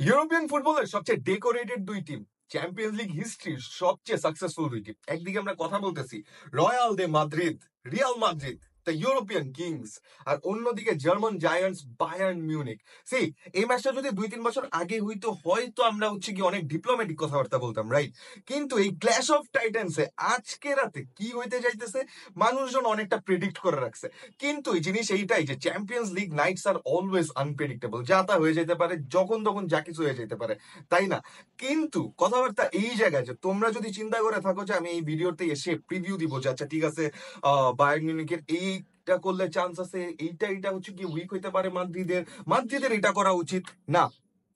European ফুটবলের সবচেয়ে decorated দুই টিম, চ্যাম্পিয়ন্স লিগ হিস্ট্রির সবচেয়ে সাকসেসফুল দুই টিম। একদিকে আমরা কথা বলতেছি Royal de Madrid, Real Madrid, the European kings, আর অন্যদিকে German giants Bayern Munich. See, এই ম্যাচটা যদি 2-3 বছর আগে হইতো হয়তো আমরা কি অনেক ডিপ্লোম্যাটিক কথাবার্তা বলতাম, রাইট? কিন্তু এই ক্ল্যাশ অফ টাইটান্সে আজকে রাতে কি হইতে যাইতেছে মানুষজন অনেকটা প্রেডিক্ট করে রাখছে। কিন্তু এই জিনিস এইটাই যে champions league Knights are always unpredictable, যা তা হয়ে যেতে পারে, যখন তখন যা কিছু হয়ে যেতে পারে, তাই না? কিন্তু কথাবার্তা এই জায়গায় যে তোমরা যদি চিন্তা করে থাকো যে আমি এই ভিডিওতে এসে প্রিভিউ দিব যে আচ্ছা ঠিক আছে, বায়ার্ন মিউনিখের এইটা করলে চান্স আছে, এইটা এইটা কি উইক হইতে পারে মাদ্রিদের, মাদ্রিদের এটা করা উচিত না,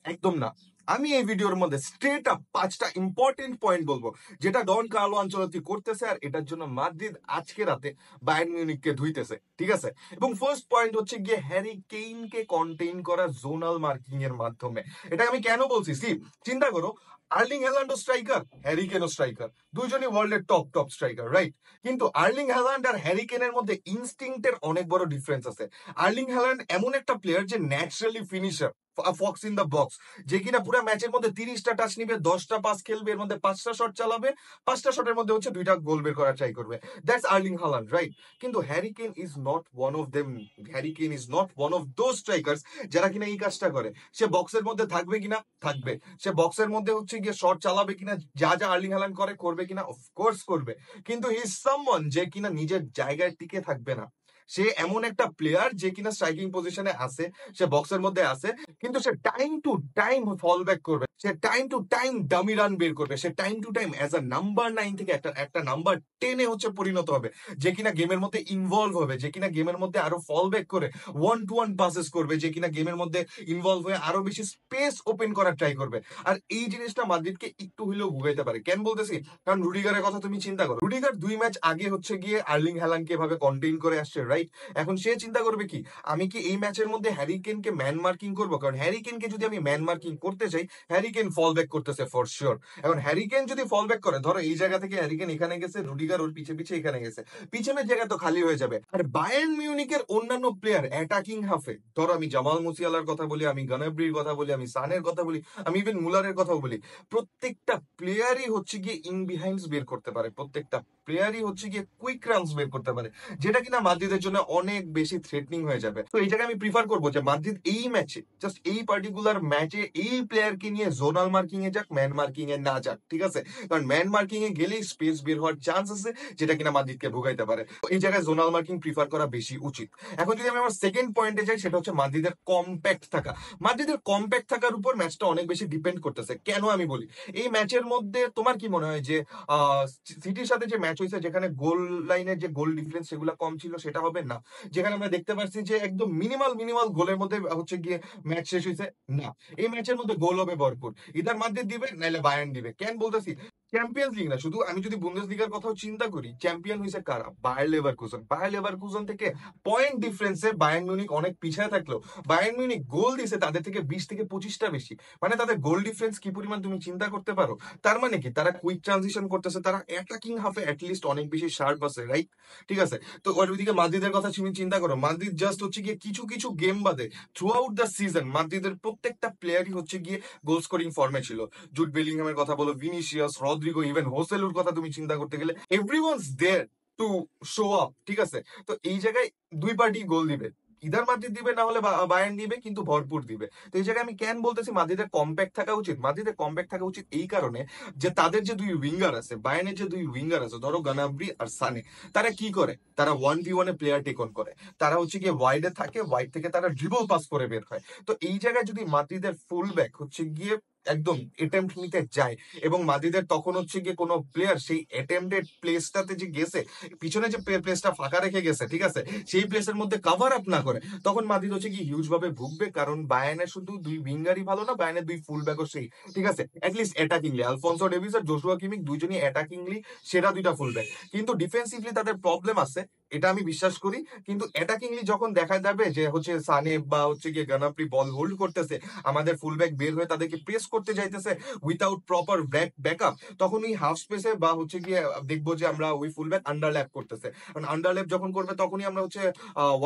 একদম না। আমি এই ভিডিওর মধ্যে স্ট্রেট আপ 5টা ইম্পর্টেন্ট পয়েন্ট বলবো যেটা ডন কার্লো আনচেলত্তি করতেছে, আর এটার জন্য মাদ্রিদ আজকে রাতে বায়ার্ন মিউনিখকে ধুইতেছে, ঠিক আছে? এবং ফার্স্ট পয়েন্ট হচ্ছে গিয়ে হ্যারি কেইনকে কন্টেইন করা জোনাল মার্কিং এর মাধ্যমে। এটা আমি কেন বলছি, সি, চিন্তা করো, আর্লিং হ্যালান্ড স্ট্রাইকার, হ্যারি কেনও স্ট্রাইকার, দুইজনই ওয়ার্ল্ডের টপ টপ স্ট্রাইকার, রাইট? কিন্তু আর্লিং হ্যালান্ড আর হ্যারি কেনের মধ্যে ইনস্টিংক্টের অনেক বড় ডিফারেন্স আছে। আর্লিং হ্যালান্ড এমন একটা প্লেয়ার যে naturally finisher, Fox in the box, যে কিনা পুরো ম্যাচের মধ্যে 30টা টাচ নিবে, 10টা পাস খেলবে, এর মধ্যে 5টা শট চালাবে, 5টা শটের মধ্যে 2টা গোল বের করার ট্রাই করবে। That's Erling Haaland, right? কিন্তু Harry Kane is not one of them. Harry Kane is not one of those strikers যারা কিনা এই কাজটা করে। সে বক্সের মধ্যে থাকবে কিনা, থাকবে। সে বক্সের মধ্যে গিয়ে শট চালাবে কিনা, যা যা আর্লিং হ্যালান্ড করে করবে কিনা, অফকোর্স করবে। কিন্তু হি ইজ সামওয়ান যে কিনা নিজের জায়গায় টিকে থাকবে না। সে এমন একটা প্লেয়ার যে কিনা স্ট্রাইকিং পজিশনে আছে, সে বক্সের মধ্যে আছে, কিন্তু সে time to time fall back করবে, সে time to time dummy run বের করবে, সে time to time as a number 9 থেকে একটা একটা নাম্বার 10-এ পরিণত হবে, যে কিনা গেমের মধ্যে ইনভলভ হবে, যে কিনা গেমের মধ্যে আরো ফল ব্যাক করে 1-to-1 পাসেস করবে, যে কিনা গেমের মধ্যে ইনভলভ হয়ে আরো বেশি স্পেস ওপেন করার ট্রাই করবে। আর এই জিনিসটা মাদ্রিদকে একটু হইলেও ভুগাইতে পারে। কেন বলতেছি? কারণ রুডিগারের কথা তুমি চিন্তা করো, রুডিগার 2 ম্যাচ আগে গিয়ে আর্লিং হ্যালান্ডকে এভাবে কন্টেইন করে আসছে, রাইট? এখন সে চিন্তা করবে কি, আমি কি এই ম্যাচের মধ্যে হ্যারি কেনকে ম্যান মার্কিং করবো? কারণ হ্যারি কেনকে যদি আমি ম্যান মার্কিং করতে চাই, হ্যারি কেন ফল ব্যাক করতেছে ফর শিওর। এখন হ্যারি কেন যদি ফল ব্যাক করে, ধরো এই জায়গা থেকে হ্যারি কেন এখানে গেছে, রুডিগার ওর পিছে পিছে এখানে গেছে, পিছনের জায়গা তো খালি হয়ে যাবে। আর বায়ার্ন মিউনিকের অন্যান্য প্লেয়ার অ্যাটাকিং হাফে, ধরো আমি জামাল মুসিয়ালার কথা বলি, আমি গানাব্রির কথা বলি, আমি সানের কথা বলি, আমি ইভেন মুলারের কথাও বলি, প্রত্যেকটা প্লেয়ারই গিয়ে ইন বিহাইন্ডস বের করতে পারে, প্রত্যেকটা প্লেয়ারই গিয়ে কুইক রানস বের করতে পারে, যেটা কিনা মাদ্রিদের জন্য অনেক বেশি থ্রেটনিং হয়ে যাবে। তো এই জায়গায় আমি প্রিফার করবো যে মাদ্রিদ এই ম্যাচে, জাস্ট এই পার্টিকুলার ম্যাচে এই প্লেয়ারকে নিয়ে জোনাল মার্কিং এ যাক, ম্যান মার্কিং এ না যাক, ঠিক আছে? কারণ ম্যান মার্কিং এ গেলেই স্পেস বের হওয়ার চান্স আছে, যেটা কিনা মাদ্রিদকে ভোগাইতে পারে। তো এই জায়গায় জোনাল মার্কিং প্রিফার করা বেশি উচিত। এখন যদি আমি আমার সেকেন্ড পয়েন্টে যাই, সেটা হচ্ছে মাদ্রিদের কম্প্যাক্ট থাকা। মাদ্রিদের কম্প্যাক্ট থাকার উপর ম্যাচটা অনেক বেশি ডিপেন্ড করতেছে। কেন আমি বলি, এই ম্যাচের মধ্যে তোমার কি মনে হয় যে সিটির সাথে যে ম্যাচ হয়েছে, যেখানে গোল লাইনের যে গোল ডিফারেন্স সেগুলো কম ছিল, সেটা হবে না? যেখানে আমরা দেখতে পাচ্ছি যে একদম মিনিমাল মিনিমাল গোলের মধ্যে গিয়ে ম্যাচ শেষ হয়েছে, না, এই ম্যাচের মধ্যে গোল হবে ভরপুর। ইদার মাদ্রিদ দিবে, নাইলে বায়ার্ন দিবে। কেন বলতেছি? চ্যাম্পিয়ন্স লিগ না শুধু, আমি যদি বুন্দেস লিগার কথাও চিন্তা করি, চ্যাম্পিয়ন হয়েছে কারা? Bayer Leverkusen. বায়ার লেভারকুসেন থেকে পয়েন্ট ডিফারেন্সে বায়ার্ন মিউনিক অনেক পিছায় থাকলো, বায়ার্ন মিউনিক গোল দিছে তাদের থেকে 20 থেকে 25টা বেশি। মানে তাদের গোল ডিফারেন্স কি পরিমাণ তুমি চিন্তা করতে পারো? তার মানে কি, তারা কুইক ট্রানজিশন করতেছে, তারা অ্যাটাকিং হাফে অ্যাটলিস্ট অনেক বেশি শার্প আছে, রাইট? ঠিক আছে। তো ওইদিকে মাদ্রিদের কথা তুমি চিন্তা করো, মাদ্রিদ জাস্ট গিয়ে কিছু কিছু গেম বাদে থ্রু আউট দ্য সিজন মাদ্রিদের প্রত্যেকটা প্লেয়ারই গিয়ে গোল স্কোরিং ফর্মে ছিল। জুড বেলিংহামের কথা বলো, ভিনিসিয়াস, রদ্রিগো, ইভেন হোসেলুর কথা তুমি চিন্তা করতে গেলে, everyone's there to show up, ঠিক আছে? তো এই জায়গায় দুই পার্টি গোল দিবে, ইদার মাদ্রিদ দিবে, না হলে বায়ার্ন দিবে, কিন্তু ভরপুর দিবে। তো এই জায়গায় আমি কেন বলতেছি মাদ্রিদের কম্প্যাক্ট থাকা উচিত? মাদ্রিদের কম্প্যাক্ট থাকা উচিত এই কারণে যে তাদের যে দুই উইঙ্গার আছে, বায়ার্নের যে দুই উইঙ্গার আছে, ধরো গানাব্রি আর সানে, তারা কি করে? তারা 1v1-এ প্লেয়ার টেক অন করে, তারা গিয়ে ওয়াইডে থাকে, ওয়াইড থেকে তারা ড্রিবল পাস করে বের হয়। তো এই জায়গায় যদি মাদ্রিদের ফুল ব্যাক গিয়ে একদম অ্যাটেম্প্ট নিতে যায়, এবং মাদ্রিদের তখন গিয়ে কোনো প্লেয়ার সেই অ্যাটেম্পটেড প্লেসটাতে যে গেছে, পিছনে যে প্লেসটা ফাঁকা রেখে গেছে, ঠিক আছে, সেই প্লেসের মধ্যে কভার আপ না করে, তখন মাদ্রিদ কি হিউজ ভাবে ভুগবে। কারণ বায়ার্নের শুধু দুই উইঙ্গারই ভালো না, বায়ার্নের দুই ফুল ব্যাকও সেই, ঠিক আছে, অ্যাটলিস্ট অ্যাটাকিংলি আলফোনসো ডেভিস আর জোশুয়া কিমিক দুইজনই অ্যাটাকিংলি সেরা দুইটা ফুল ব্যাক। কিন্তু ডিফেন্সিভলি তাদের প্রবলেম আছে, এটা আমি বিশ্বাস করি। কিন্তু অ্যাটাকিংলি যখন দেখা যাবে যে সানে বা গিয়ে গানাপ্রি বল হোল্ড করতেছে, আমাদের ফুল ব্যাক বের হয়ে তাদেরকে প্রেস করতে যাইতেছে উইথাউট প্রপার ব্যাকআপ, তখন ওই হাফ স্পেসে বা হচ্ছে গিয়ে দেখবো যে আমরা ওই ফুলব্যাক আন্ডারল্যাপ করতেছে। কারণ আন্ডারল্যাপ যখন করবে তখনই আমরা হচ্ছে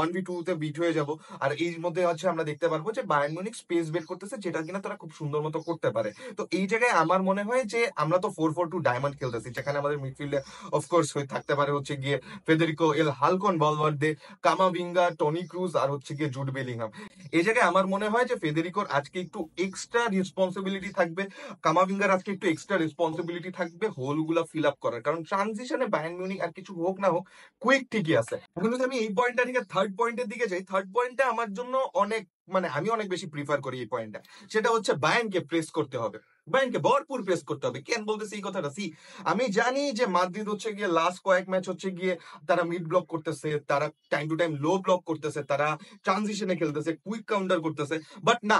1v2 তে বিট হয়ে যাব। আর এর মধ্যে হচ্ছে আমরা দেখতে পারবো যে বায়ার্ন মিউনিখ স্পেস বের করতেছে, যেটা কিনা তারা খুব সুন্দর মতো করতে পারে। তো এই জায়গায় আমার মনে হয় যে আমরা তো 4-4-2 ডায়মন্ড খেলতেছি, যেখানে আমাদের মিডফিল্ডে অফকোর্স থাকতে পারে হচ্ছে গিয়ে ফেদেরিকো এল হালকন বালভার্দে, কামাভিঙ্গা, টনি ক্রুজ আর হচ্ছে গিয়ে জুড বেলিংহাম। এই জায়গায় আমার মনে হয় যে ফেদেরিকোর আজকে একটু এক্সট্রা রেসপন্সিবিলিটি থাকবে, কামাভিঙ্গার আজকে একটু এক্সট্রা রেসপন্সিবিলিটি থাকবে হোল গুলা ফিল আপ করার। কারণ ট্রানজিশনে বায়ার্ন মিউনিখ আর কিছু হোক না হোক কুইক ঠিকই আছে। এখন যদি আমি এই পয়েন্টটা থেকে থার্ড পয়েন্টের দিকে যাই, থার্ড পয়েন্টটা আমার জন্য অনেক মানে আমি অনেক বেশি প্রিফার করি এই পয়েন্টটা। সেটা হচ্ছে বায়ার্নকে প্রেস করতে হবে, বায়ার্নকে ভরপুর প্রেস করতে হবে। কেন বলতেছি এই কথাটা? সি, আমি জানি যে মাদ্রিদ হচ্ছে গিয়ে লাস্ট কয়েক ম্যাচ হচ্ছে গিয়ে তারা মিড ব্লক করতেছে, তারা time to time low block করতেছে, তারা ট্রানজিশনে খেলতেছে, কুইক কাউন্টার করতেছে, বাট না,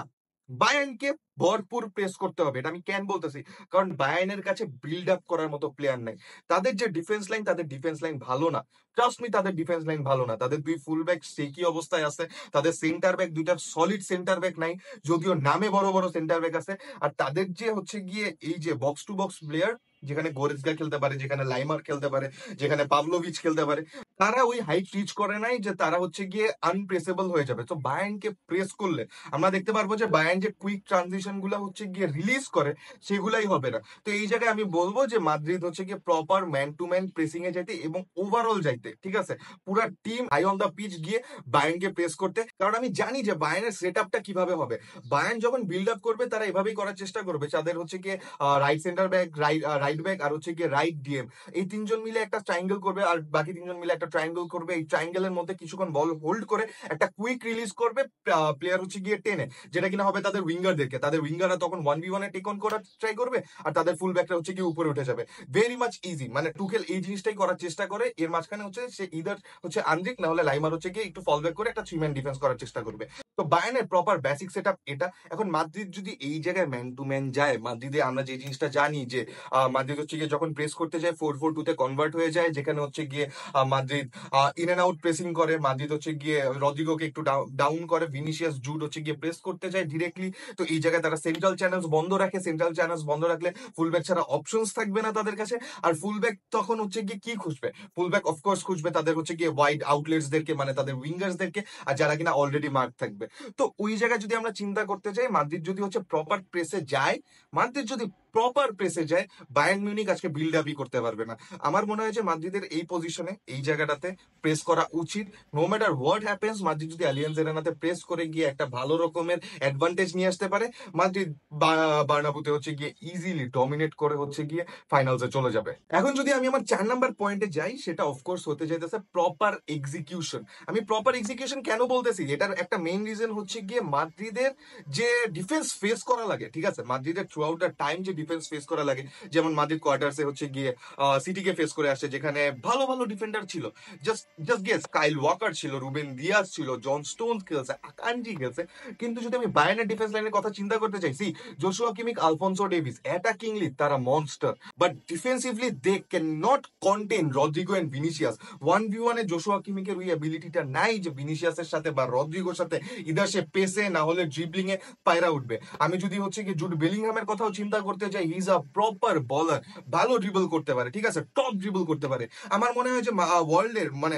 বায়ার্নকে ভরপুর প্রেস করতে হবে। এটা আমি কেন বলতেছি, কারণ বায়ার্নের কাছে বিল্ড আপ করার মতো প্লেয়ার নাই। তাদের যে ডিফেন্স লাইন, তাদের ডিফেন্স লাইন ভালো না, ট্রাস্ট মি, তাদের ডিফেন্স লাইন ভালো না। তাদের দুই ফুল ব্যাক একই অবস্থায় আছে, তাদের সেন্টার ব্যাক দুইটা সলিড সেন্টার ব্যাক নাই, যদিও নামে বড় বড় সেন্টার ব্যাক আছে। আর তাদের যে হচ্ছে গিয়ে এই যে বক্স টু বক্স প্লেয়ার, যেখানে গোরেজগা খেলতে পারে, যেখানে লাইমার খেলতে পারে, যেখানে পাভলোভিচ খেলতে পারে, তারা ওই হাইট রিচ করে নাই যে তারা হচ্ছে গিয়ে আনপ্রেসেবল হয়ে যাবে। তো বায়ার্নকে প্রেস করলে আমরা দেখতে পারবো যে বায়ার্ন যে কুইক ট্রানজিশন গুলা হচ্ছে গিয়ে রিলিজ করে সেগুলাই হবে না। তো এই জায়গায় আমি বলবো যে মাদ্রিদ হচ্ছে গিয়ে proper man to man pressing এ যাইতে এবং ওভারঅল যাইতে, ঠিক আছে, পুরা team high on the pitch গিয়ে বায়ার্নকে প্রেস করতে। কারণ আমি জানি যে বায়ার্নের সেট আপটা কিভাবে হবে। বায়ার্ন যখন বিল্ড আপ করবে তারা এভাবেই করার চেষ্টা করবে, তাদের হচ্ছে গিয়ে right centre back, right back আর হচ্ছে গিয়ে রাইট ডিএম, এই তিনজন মিলে একটা ট্রায়াঙ্গেল করবে, আর বাকি তিনজন মিলে একটা ট্রায়াঙ্গেল করবে। এই ট্রায়াঙ্গেলের মধ্যে কিছুক্ষণ বল হোল্ড করে একটা কুইক রিলিজ করবে প্লেয়ার হচ্ছে গিয়ে টেনে, যেটা কিনা হবে তাদের উইঙ্গারদেরকে, তাদের উইঙ্গাররা তখন 1v1 এ টেক অন করার ট্রাই করবে, আর তাদের ফুল ব্যাকটা হচ্ছে গিয়ে উপরে উঠে যাবে। ভেরি মাচ ইজি, মানে টুকেল এই জিনিসটাই করার চেষ্টা করে। এর মাঝখানে হচ্ছে সে ইদার হচ্ছে আন্দ্রিক না হলে লাইমার হচ্ছে গিয়ে একটু ফল ব্যাক করে একটা 3 ম্যান ডিফেন্স করার চেষ্টা করবে। তো বায়ার্নের প্রপার বেসিক সেটআপ এটা। এখন মাদ্রিদ যদি এই জায়গায় ম্যান টু ম্যান যায়, মাদ্রিদে আমরা যে জিনিসটা জানি যে মাদ্রিদ হচ্ছে গিয়ে যখন প্রেস করতে যায় 4-4-2 তে কনভার্ট হয়ে যায়, যেখানে হচ্ছে গিয়ে Madrid in and out pressing করে, মাদ্রিদ হচ্ছে গিয়ে রদ্রিগোকে একটু ডাউন করে, ভিনিসিয়াস জুড হচ্ছে গিয়ে প্রেস করতে যায় ডিরেক্টলি। তো এই জায়গায় তারা সেন্ট্রাল চ্যানেলস বন্ধ রাখে, সেন্ট্রাল চ্যানেলস বন্ধ রাখলে ফুলব্যাক ছাড়া অপশনস থাকবে না তাদের কাছে। আর ফুলব্যাক তখন হচ্ছে গিয়ে কি খুঁজবে? ফুলব্যাক অফকোর্স খুঁজবে তাদের হচ্ছে গিয়ে ওয়াইড আউটলেটস দেরকে, মানে তাদের উইঙ্গার্স দেরকে, আর যারা কিনা অলরেডি মার্ক থাকবে। তো ওই জায়গায় যদি আমরা চিন্তা করতে যাই, মাদ্রিদ যদি হচ্ছে প্রপার প্রেসে যায়, মাদ্রিদ যদি প্রপার প্রেসে যায়, বায়ার্ন মিউনিখ আজকে বিল্ড আপই করতে পারবে না। আমার মনে হয় যে মাদ্রিদের এই পজিশনে, এই জায়গাটাতে প্রেস করা উচিত। No matter what happens, Madrid যদি আলিয়ান্জ এরেনাতে প্রেস করে গিয়ে একটা ভালো রকমের অ্যাডভান্টেজ নিয়ে আসতে পারে, মাদ্রিদ বার্নাবুতে হচ্ছে গিয়ে ইজিলি ডমিনেট করে হচ্ছে গিয়ে ফাইনালসে চলে যাবে। এখন যদি আমি আমার 4 নাম্বার পয়েন্টে যাই, সেটা অফকোর্স হতে যাইতেছে প্রপার এক্সিকিউশন। আমি প্রপার এক্সিকিউশন কেন বলতেছি, এটার একটা মেইন রিজন হচ্ছে গিয়ে মাদ্রিদের যে ডিফেন্স ফেস করা লাগে, ঠিক আছে, মাদ্রিদের থ্রু আউট দ্য টাইম যে ডিফেন্স ফেস করা লাগে, যেমন মাদ্রিদ কোয়ার্টার্সে হচ্ছে গিয়ে সিটিকে ফেস করে আসছে, যেখানে ভালো ভালো ডিফেন্ডার ছিল। জাস্ট গেস, কাইল ওয়াকার ছিল, রুবেন দিয়াস ছিল, জন স্টোনস খেলছে, আকানজি খেলছে। কিন্তু যদি আমি বায়ার্নের ডিফেন্স লাইনের কথা চিন্তা করতে চাইছি, Joshua Kimmich, Alphonso Davies, attackingly তারা monster, but defensively they can not contain Rodrygo and Vinicius. 1v1 এ জোশুয়া কিমিকের ওই অ্যাবিলিটিটা নাই যে ভিনিসিয়াসের সাথে বা রদ্রিগোর সাথে ইদার সে পেসে না হলে ড্রিবলিং এ পায়রা উঠবে। আমি যদি হচ্ছে কি জুড বেলিংহামের কথাও চিন্তা করতে যাই, হি ইজ আ প্রপার বলার, ভালো ড্রিবল করতে পারে, ঠিক আছে, টপ ড্রিবল করতে পারে। আমার মনে হয় যে ওয়ার্ল্ডের মানে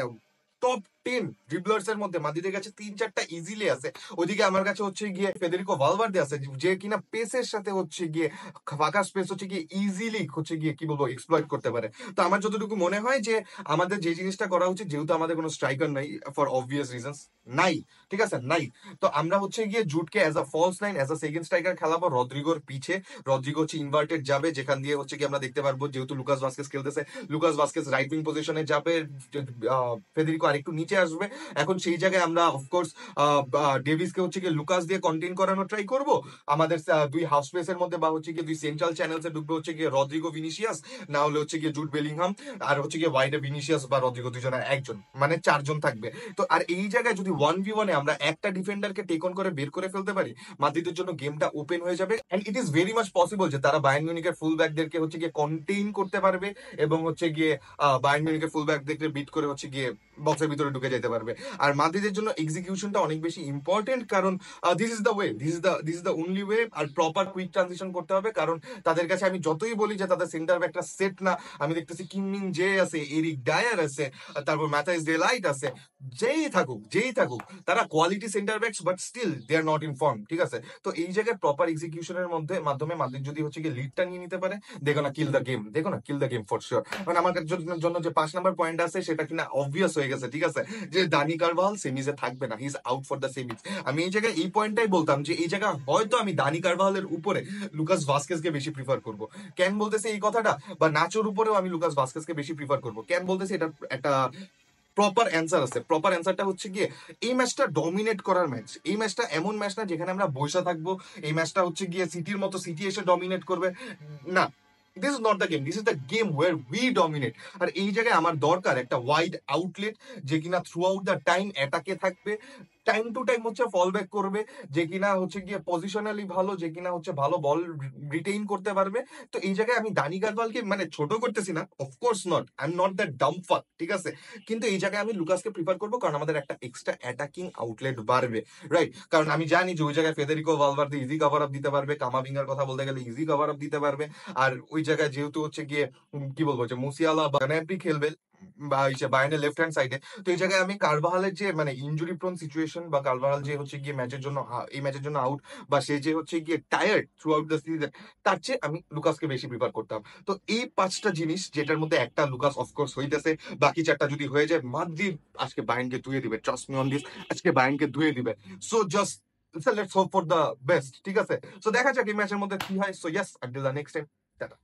টপ 10 ড্রিবলার্স এর মধ্যে মাদ্রিদের কাছে 3-4টা ইজিলি আছে। ওইদিকে আমার কাছে হচ্ছে গিয়ে ফেদেরিকো ভালভার্দে আছে, যে কিনা পেসের সাথে হচ্ছে গিয়ে ফাঁকা স্পেস হচ্ছে গিয়ে ইজিলি হচ্ছে গিয়ে কি বলবো এক্সপ্লয়েট করতে পারে। তো আমার যতটুকু মনে হয় যে আমাদের যে জিনিসটা করা উচিত, যেহেতু আমাদের কোনো স্ট্রাইকার নাই ফর অবভিয়াস রিজনস, নাই, ঠিক আছে, নাই, তো আমরা হচ্ছে গিয়ে জুটকে as a false nine, as a second striker খেলাবো রদ্রিগোর পিছে। রদ্রিগো হচ্ছে ইনভার্টেড যাবে, যেখান দিয়ে হচ্ছে গিয়ে আমরা দেখতে পারবো যেহেতু লুকাস ভাস্কেস খেলতেছে, লুকাস ভাস্কেস রাইট উইং পজিশনে যাবে, ফেদেরিকো আরেকটু নিচে আসবে। এখন সেই জায়গায় আমরা অফকোর্স ডেভিসকে হচ্ছে গিয়ে লুকাস দিয়ে কন্টেইন করানোর ট্রাই করব। আমাদের দুই হাফ স্পেসের মধ্যে বা হচ্ছে গিয়ে দুই সেন্ট্রাল চ্যানেলসে ঢুকবে হচ্ছে গিয়ে রদ্রিগো ভিনিসিয়াস, না হলে হচ্ছে গিয়ে জুড বেলিংহাম, আর হচ্ছে গিয়ে ওয়াইডে ভিনিসিয়াস বা রদ্রিগো, দুজনের একজন, মানে 4জন থাকবে। তো আর এই জায়গায় যদি 1v1 এ আমরা একটা ডিফেন্ডারকে টেক অন করে বের করে ফেলতে পারি, মাদ্রিদের জন্য গেমটা ওপেন হয়ে যাবে। And it is very much possible যে তারা বায়ার্ন মিউনিখের ফুল ব্যাকদেরকে হচ্ছে গিয়ে কন্টেইন করতে পারবে এবং হচ্ছে গিয়ে বায়ার্ন মিউনিখের ফুল ব্যাকদেরকে বিট করে হচ্ছে গিয়ে বক্সের ভিতরে ঢুকে যেতে পারবে। আর মাদ্রিদের জন্য এক্সিকিউশনটা অনেক বেশি ইম্পর্টেন্ট, কারণ this is the way, this is the only way. আর প্রপার কুইক ট্রানজিশন করতে হবে, কারণ তাদের কাছে আমি যতই বলি যে তাদের সেন্টার ব্যাকটা সেট না, আমি দেখতেছি কিংমিন জে আছে, এরিক ডায়ার আছে, তারপর ম্যাথাইস ডে লাইট আছে, যেই থাকুক তারা quality centre backs, but still they are not in form, ঠিক আছে? তো এই জায়গায় প্রপার এক্সিকিউশনের মাধ্যমে মাদ্রিদ যদি হচ্ছে কি লিডটা নিয়ে নিতে পারে, দেখো না kill the game for sure. মানে আমার জন্য যে 5 নাম্বার পয়েন্ট আছে সেটা কিনা অবভিয়াস হয়ে গেছে, ঠিক আছে, যে দানি কারভাল সেমিজে থাকবে না, he is out for the semis. আমি এই জায়গায় এই পয়েন্টটাই বলতাম যে এই জায়গায় হয়তো আমি দানি কারভালের উপরে লুকাস ভাস্কেসকে বেশি প্রিফার করব। কেন বলতেছে এই কথাটা, বা নাচোর উপরেও আমি লুকাস ভাস্কেসকে বেশি প্রিফার করব, কেন বলতেছে এটা একটা প্রপার অ্যান্সার আছে। প্রপার অ্যান্সারটা হচ্ছে গিয়ে এই ম্যাচটা ডমিনেট করার ম্যাচ। এই ম্যাচটা এমন ম্যাচ না যেখানে আমরা বসে থাকবো, এই ম্যাচটা হচ্ছে গিয়ে সিটির মতো সিটি এসে ডমিনেট করবে, না। This is not the game, this is the game where we dominate. আর এই জায়গায় আমার দরকার একটা ওয়াইড আউটলেট, যে কিনা থ্রু আউট দ্য টাইম অ্যাটাকে থাকবে, টাইম টু টাইম হচ্ছে ফল ব্যাক করবে, যে কিনা হচ্ছে গিয়ে পজিশনালি ভালো, যে কিনা হচ্ছে ভালো বল রিটেইন করতে পারবে। তো এই জায়গায় আমি দানি কারভালকে মানে ছোট করতেছি না, of course not, I am not that Dam ফাক, ঠিক আছে, কিন্তু এই জায়গায় আমি লুকাসকে প্রিফার করবো, কারণ আমাদের একটা এক্সট্রা অ্যাটাকিং আউটলেট বাড়বে, রাইট? কারণ আমি জানি যে ওই জায়গায় Federico Valverde easy cover up দিতে পারবে, কামাভিঙ্গার কথা বলতে গেলে ইজি কভার আপ দিতে পারবে। আর ওই জায়গায় যেহেতু হচ্ছে গিয়ে কি বলবো, যে মুসিয়ালা বা গ্নাব্রি খেলবে বা বায়ার্নের লেফট হ্যান্ড সাইডে, তো এই জায়গায় আমি কারভাহালের যে মানে ইনজুরি প্রোন সিচুয়েশন, বা কারভাহাল যে হচ্ছে গিয়ে এই ম্যাচের জন্য আউট, বা সে যে হচ্ছে গিয়ে tired through out the season, তার চেয়ে আমি লুকাসকে বেশি প্রিফার করতাম। তো এই 5টা জিনিস, যেটার মধ্যে একটা লুকাস অফকোর্স হইতেছে, বাকি 4টা যদি হয়ে যায়, মাদ্রিদ আজকে বায়ার্নকে ধুয়ে দিবে, ট্রাস্ট মি অন দিস, আজকে বায়ার্নকে ধুয়ে দিবে। So just let's hope for the best, ঠিক আছে? সো দেখা যাক এই ম্যাচের মধ্যে কি হয়। So yes, until the next time, tata.